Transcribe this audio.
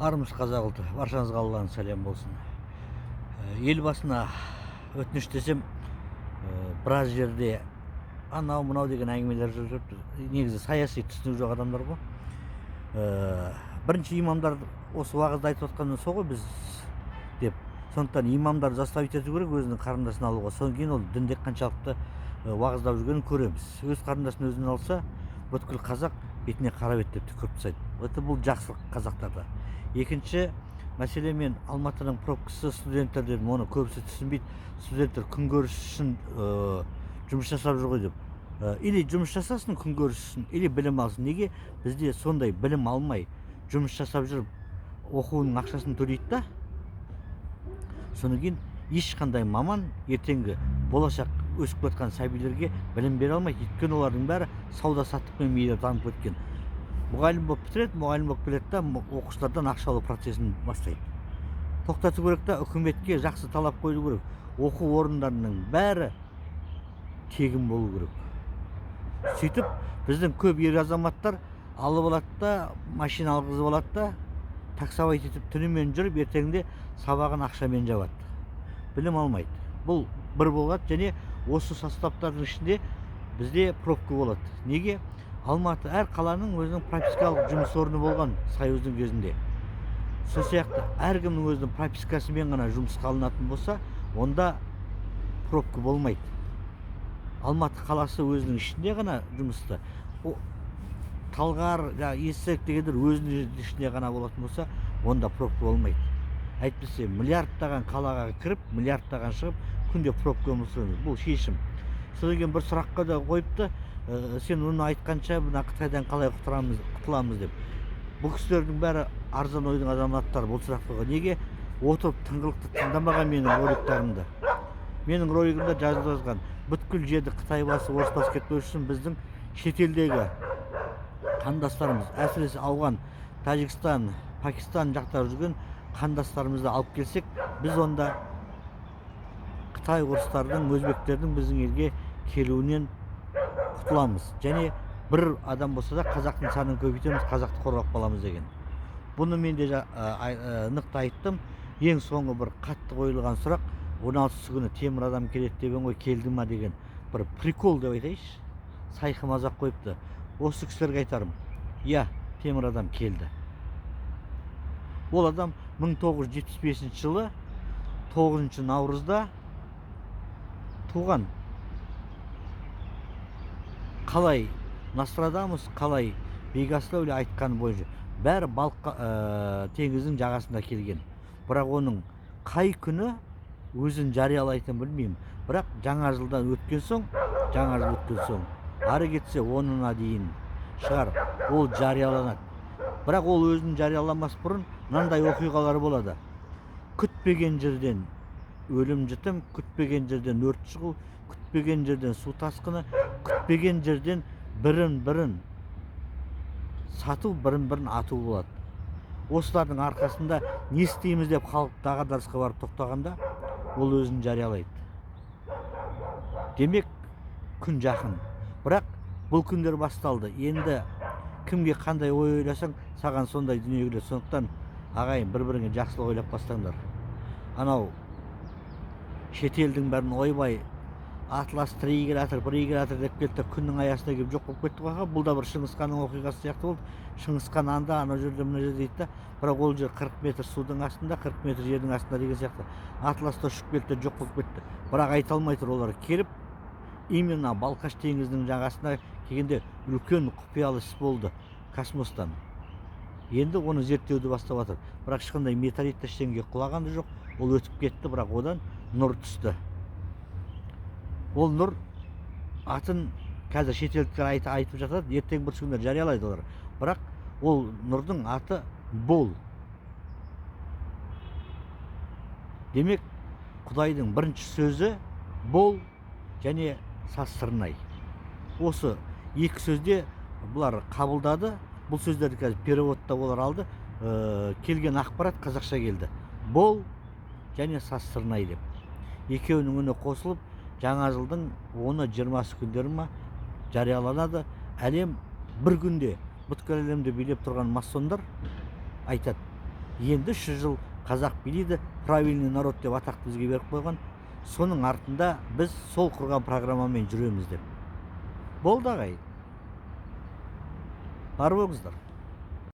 Армысыз қазақ ұлты, баршаңызға Алланың сәлем болсын. Елбасына өтініш десем, біраз жерде анау мынау деген әңгімелер жүріп жүр. Негізі саяси түсінігі жоқ адамдар ғой. Бірінші имамдар осы уағызда айтып отқаны сол ғой біз деп. Сондықтан имамдар заставить ету керек өзінің қарындасын алуға. Содан кейін ол дінде қаншалықты уағыздап жүргенін көреміз. Өз қарындасын өзінен алса, бүткіл қазақ бетіне қара бет деп түкіріп тастайды. Бұл жақсылық қазақтарда. Екінші мәселе, мен Алматының пробкасы студенттер дедім, оны көбісі түсінбейді. Студенттер күнкөріс үшін жұмыс жасап жүр ғой деп. Или жұмыс жасасын күнкөріс үшін, или білім алсын. Неге бізде сондай білім алмай жұмыс жасап жүріп оқуының ақшасын төлейді да, содан кейін ешқандай маман ертеңгі болашақ өсіп жатқан сәбилерге білім бере алмайды. Өйткені олардың бәрі сауда саттықпен мейлі дамып кеткен. Мұғалім болып бітіреді, мұғалім болып келеді да, оқушылардан ақша алу процесін бастайды. Тоқтату керек та, үкіметке жақсы талап қою керек. Оқу орындарының бәрі тегін болу керек. Сөйтіп, біздің көп ер азаматтар алып алады да, машина алғызып алады да, таксовать етіп түнімен жүріп, ертеңінде сабағын ақшамен жабады. Білім алмайды. Бұл бір болады, және осы составтардың ішінде бізде пробка болады. Неге? Алматы әр қаланың өзінің пропискалық жұмыс орны болған Союздың кезінде. Сол сияқты әркімнің өзінің пропискасымен ғана жұмысқа алынатын болса, онда пробка болмайды. Алматы қаласы өзінің ішінде ғана жұмысты. Талғар, Есік дегендер өзінің ішінде ғана болатын болса, онда пробка болмайды. Әйтпесе миллиардтаған қалаға кіріп, миллиардтаған шығып, күнде пробка өмірсіз. Бұл шешім. Содан кейін бір сұраққа да қойыпты, сен оны айтқанша мына Қытайдан қалай құтыламыз деп. Бұл кісілердің бәрі арзан ойдың азаматтары бұл сұрақты. Неге отырып тыңғылықты тыңдамаған менің роликтарымды? Менің ролигімде жазылған, бүткіл жерді Қытай басы, орыс басы кетпеу үшін біздің шетелдегі қандастарымыз, әсіресе Ауған, Тәжікстан, Пакистан жақтар жүрген қандастарымызды алып келсек, біз онда Қытай орыстардың, өзбектердің біздің елге келуінен құтыламыз. Және бір адам болса да қазақтың санын көбейтеміз, қазақты қорғап қаламыз деген. Бұны мен де нықта айттым. Ең соңғы бір қатты қойылған сұрақ, 16 күні темір адам келеді деген ғой, келді ма деген бір прикол деп айтайыншы. Сайқы мазақ қойыпты. Осы кісілерге айтарым, иә, темір адам келді. Ол адам 1975 жылы 9 наурызда туған. Қалай Нострадамус, қалай Бегаслау айтқан бойынша бәрі теңіздің жағасында келген. Бірақ оның қай күні өзін жариялайтын білмеймін. Бірақ жаңа жылдан өткен соң, ары кетсе 10-ына дейін шығар, ол жарияланады. Бірақ ол өзін жарияламас бұрын мынандай оқиғалар болады. Күтпеген жерден өлім жітім, күтпеген жерден өрт шығу, күтпеген жерден су тасқыны, күтпеген жерден бірін сату, бірін ату болады. Осылардың арқасында не істейміз деп халық дағдарысқа барып тоқтағанда, ол өзін жариялайды. Демек, күн жақын. Бірақ бұл күндер басталды. Енді кімге қандай ой ойласаң, саған сондай дүние келеді. Сондықтан ағайын, бір-біріңе жақсылық ойлап бастаңдар. Анау шетелдің бәрін ойбай, Атлас тригератор деп кетті, күннің аясына келіп жоқ болып кетті ғой. Бұл да бір Шыңғысханның оқиғасы сияқты болды. Шыңғысхан анда, ана жерде, мына жерде дейді. Бірақ ол жер 40 метр судың астында, 40 метр жердің астында деген сияқты. Атласта ұшып кетті, жоқ болып кетті. Бірақ айта алмай тұр, олар келіп, именно Балқаш теңізінің жағасына келгенде үлкен құпиялы іс болды космостан. Енді оны зерттеуді бастап жатыр. Бірақ ешқандай метеорит ештеңеге құлағаны жоқ. Ол өтіп кетті, бірақ одан нұр түсті. Ол нұр атын қазір шетелдіктер айтып жатады, ертең бір күндер жариялайды олар. Бірақ ол нұрдың аты Бол. Демек, Құдайдың бірінші сөзі Бол және Сасырнай. Осы екі сөзде бұлар қабылдады. Бұл сөздерді қазір переводта олар алды. Келген ақпарат қазақша келді. Бол және Сасырнай деп. Екеуінің үні қосылып, жаңа жылдың 10-20 күндері ма жарияланады. Әлем бір күнде, бүткіл әлемді билеп тұрған масондар айтады, енді 300 жыл қазақ билейді, правильный народ деп атақты бізге беріп қойған. Соның артында біз сол құрған программамен жүреміз деп. Болды ағай. Бар болыңыздар.